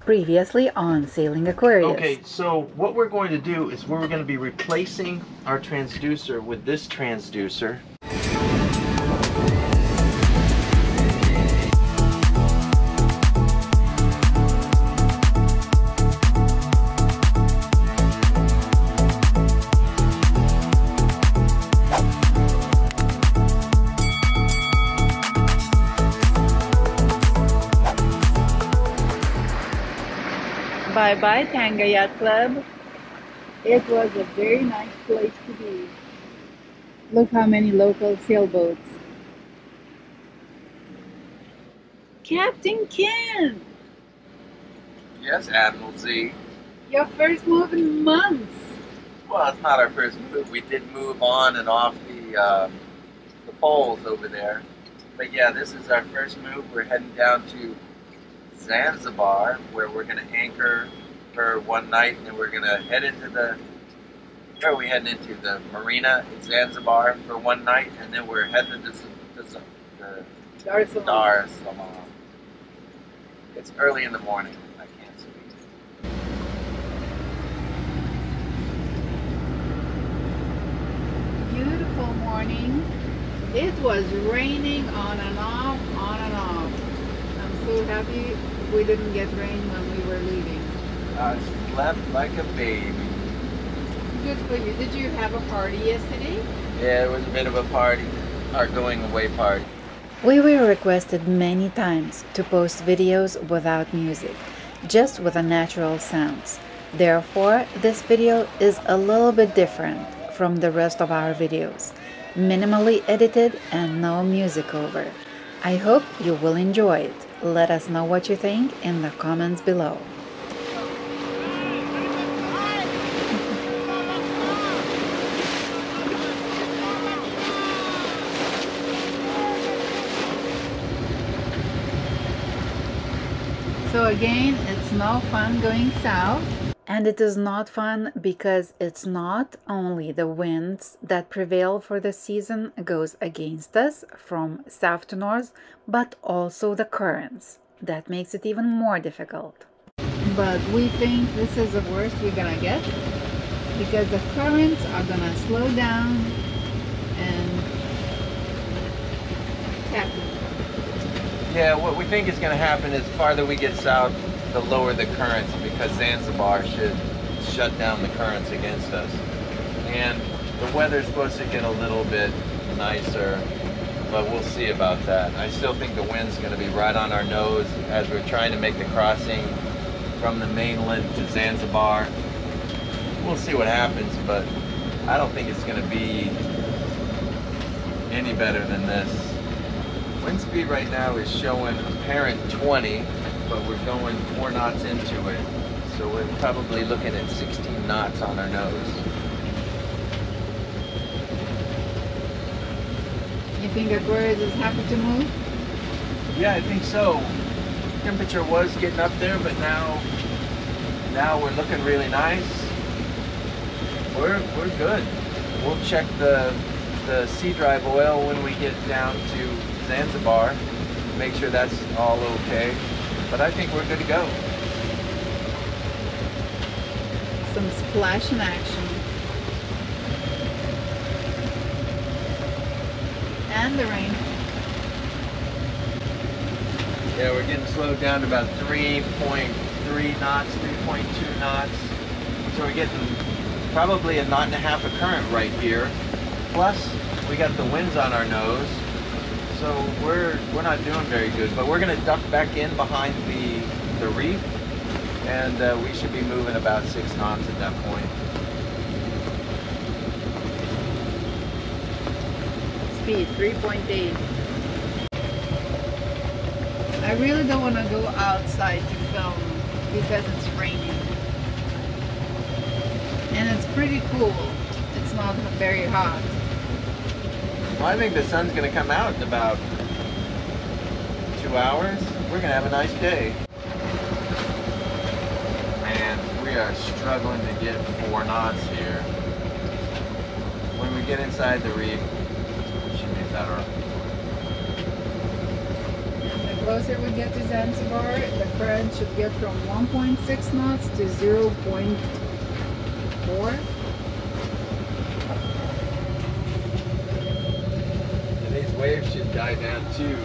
Previously on Sailing Aquarius. Okay, so what we're going to do is we're going to be replacing our transducer with this transducer. Bye-bye, Tanga Yacht Club. It was a very nice place to be. Look how many local sailboats. Captain Ken! Yes, Admiral Z. Your first move in months. Well, it's not our first move. We did move on and off the poles over there. But yeah, this is our first move. We're heading down to Zanzibar, where we're going to anchor for one night, and then we're going to head into where are we heading into? The marina in Zanzibar for one night, and then we're heading to Dar es Salaam. It's early in the morning. I can't speak. Beautiful morning. It was raining on and off, on and off. I'm so happy we didn't get rain when we were leaving. I slept like a baby. Good for you. Did you have a party yesterday? Yeah, it was a bit of a party. Our going away party. We were requested many times to post videos without music, just with the natural sounds. Therefore, this video is a little bit different from the rest of our videos. Minimally edited and no music over. I hope you will enjoy it. Let us know what you think in the comments below. So again, it's no fun going south. And it is not fun because it's not only the winds that prevail for the season goes against us from south to north, but also the currents. That makes it even more difficult. But we think this is the worst we're gonna get because the currents are gonna slow down and tackle. Yeah, what we think is going to happen is the farther we get south, the lower the currents, because Zanzibar should shut down the currents against us. And the weather's supposed to get a little bit nicer, but we'll see about that. I still think the wind's going to be right on our nose as we're trying to make the crossing from the mainland to Zanzibar. We'll see what happens, but I don't think it's going to be any better than this. Wind speed right now is showing apparent 20, but we're going 4 knots into it. So we're probably looking at 16 knots on our nose. You think Aquarius is happy to move? Yeah, I think so. Temperature was getting up there, but now we're looking really nice. We're good. We'll check the sea drive oil when we get down to Zanzibar, make sure that's all okay, but I think we're good to go. Some splash in action. And the rain. Yeah, we're getting slowed down to about 3.3 knots, 3.2 knots. So we're getting probably 1.5 knots of current right here. Plus, we got the winds on our nose. So we're not doing very good, but we're going to duck back in behind the reef, and we should be moving about 6 knots at that point. Speed 3.8. I really don't want to go outside to film because it's raining. And it's pretty cool. It's not very hot. Well, I think the sun's going to come out in about 2 hours. We're going to have a nice day. Man, we are struggling to get 4 knots here. When we get inside the reef, it should be better. closer we get to Zanzibar, the current should get from 1.6 knots to 0.4. And these waves should die down too.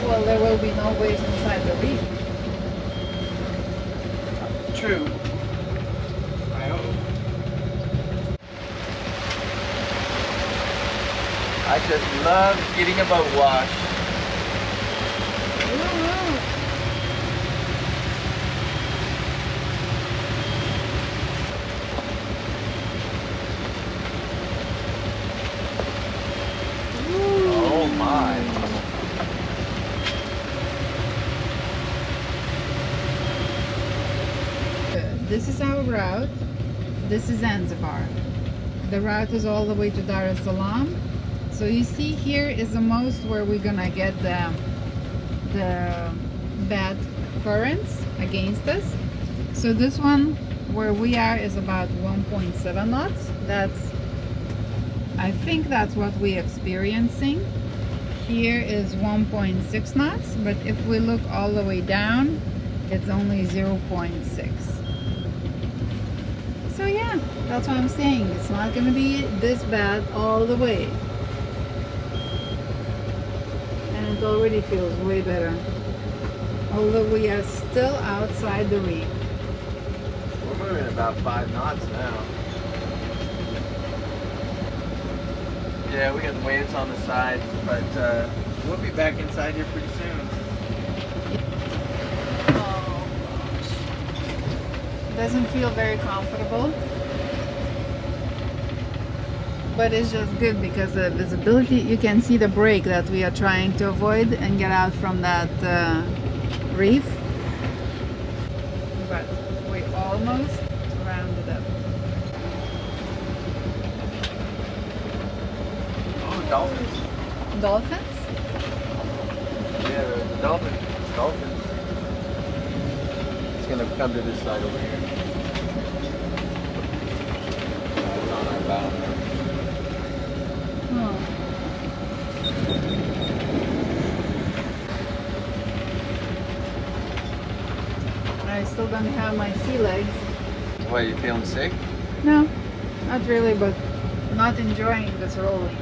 Well, there will be no waves inside the reef. True. I hope. I just love getting a boat wash. Oh my. This is our route. This is Zanzibar. The route is all the way to Dar es Salaam. So you see here is the most where we're gonna get the bad currents against us. So this one where we are is about 1.7 knots. I think that's what we're experiencing. Here is 1.6 knots, but if we look all the way down, it's only 0.6. So yeah, that's what I'm saying. It's not gonna be this bad all the way. It already feels way better, although we are still outside the reef. We're moving about 5 knots now. Yeah, we got the waves on the side, but we'll be back inside here pretty soon. Oh gosh, doesn't feel very comfortable, but it's just good because the visibility, you can see the break that we are trying to avoid and get out from that reef. But we almost rounded up. Oh, dolphins. Dolphins? Yeah, the dolphins. Dolphins. It's gonna come to this side over here. It's on our bow now. I still don't have my sea legs. What, you feeling sick? No, not really, but not enjoying this rolling.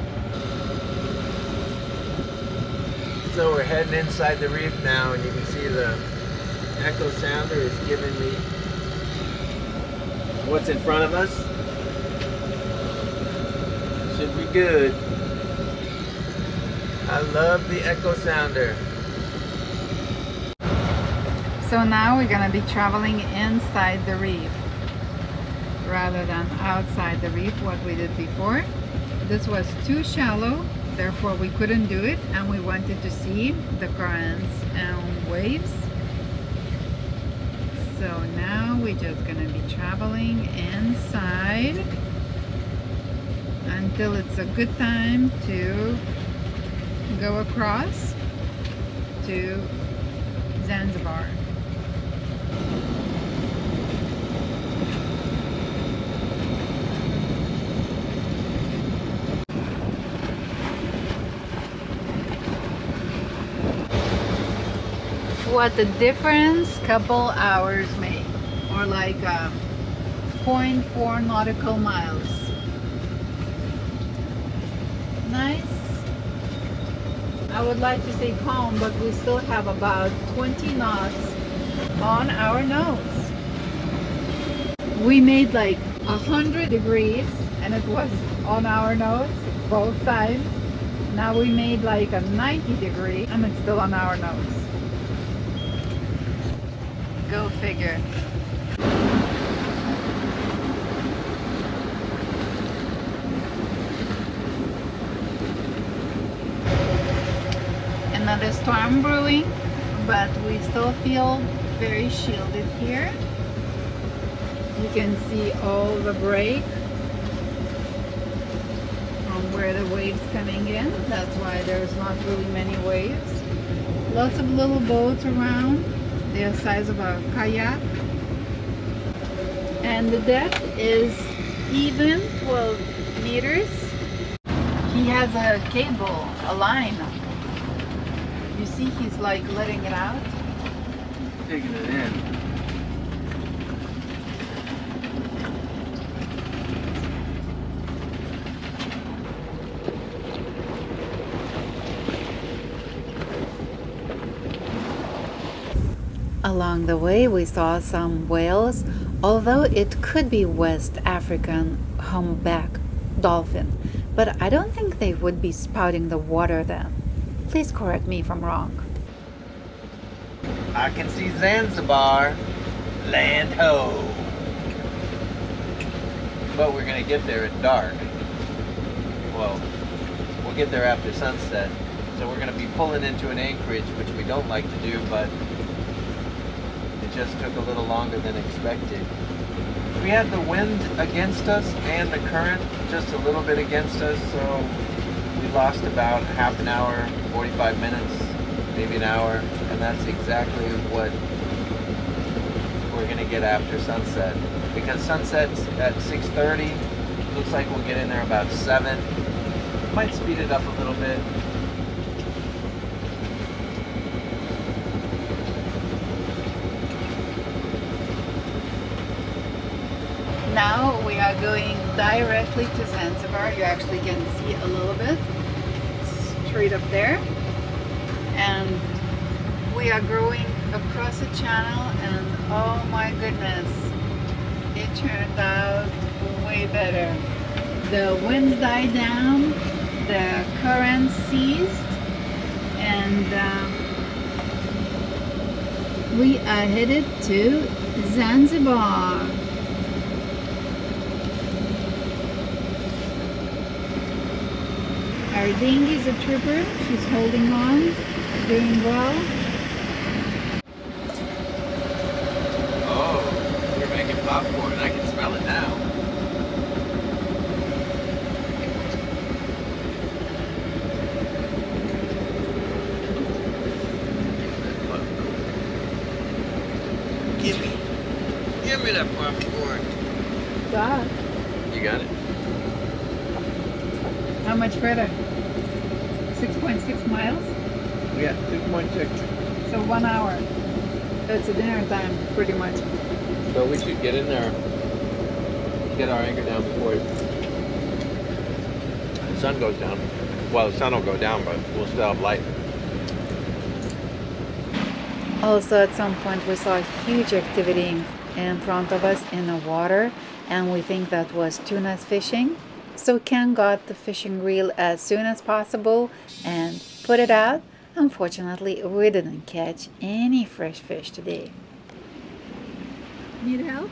So we're heading inside the reef now, and you can see the echo sounder is giving me what's in front of us. Should be good. I love the echo sounder. So now we're gonna be traveling inside the reef rather than outside the reef, what we did before. This was too shallow, therefore we couldn't do it, and we wanted to see the currents and waves. So now we're just gonna be traveling inside until it's a good time to go across to Zanzibar. What the difference couple hours make, or like 0.4 nautical miles. Nice. I would like to say calm, but we still have about 20 knots on our nose. We made like 100 degrees and it was on our nose both times. Now we made like a 90 degree and it's still on our nose. Go figure. Another storm brewing, but we still feel very shielded here. You can see all the break from where the waves coming in. That's why there's not really many waves. Lots of little boats around. They're the size of a kayak. And the depth is even 12 meters. He has a cable, a line You see, he's like letting it out. Taking it in. Along the way, we saw some whales, although it could be West African humpback dolphin, but I don't think they would be spouting the water then. Please correct me if I'm wrong. I can see Zanzibar, land ho. But we're gonna get there at dark. Well, we'll get there after sunset. So we're gonna be pulling into an anchorage, which we don't like to do, but it just took a little longer than expected. We had the wind against us and the current just a little bit against us, so we lost about half an hour, 45 minutes, maybe an hour, and that's exactly what we're gonna get after sunset. Because sunset's at 6:30, looks like we'll get in there about 7. Might speed it up a little bit. Now we are going directly to Zanzibar. You actually can see a little bit straight up there. And we are going across the channel, and oh my goodness, it turned out way better. The winds died down, the current ceased, and we are headed to Zanzibar. Our dinghy's a trooper. She's holding on, doing well. Oh, you're making popcorn. I can smell it now. Give me that popcorn. Stop. You got it? How much further? 6.6 miles? Yeah, 2.6. So 1 hour. That's a dinner time, pretty much. So we should get in there, get our anchor down before the sun goes down. Well, the sun will go down, but we'll still have light. Also, at some point we saw a huge activity in front of us in the water, and we think that was tuna fishing. So Ken got the fishing reel as soon as possible and put it out. Unfortunately, we didn't catch any fresh fish today. Need help?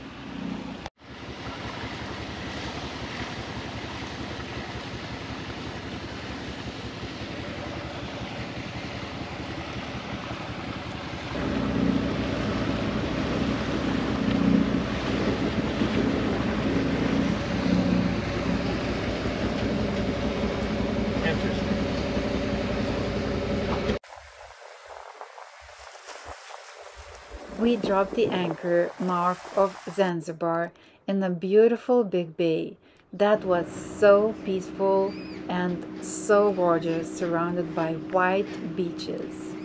We dropped the anchor north of Zanzibar in a beautiful big bay that was so peaceful and so gorgeous, surrounded by white beaches.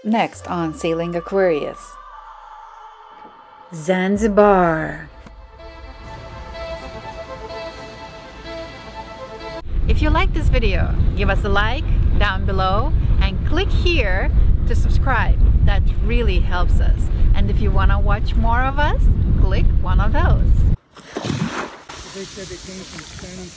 Next on Sailing Aquarius, Zanzibar. If you like this video, give us a like down below and click here to subscribe. That really helps us. And if you want to watch more of us, click one of those. They said they came from Spanish.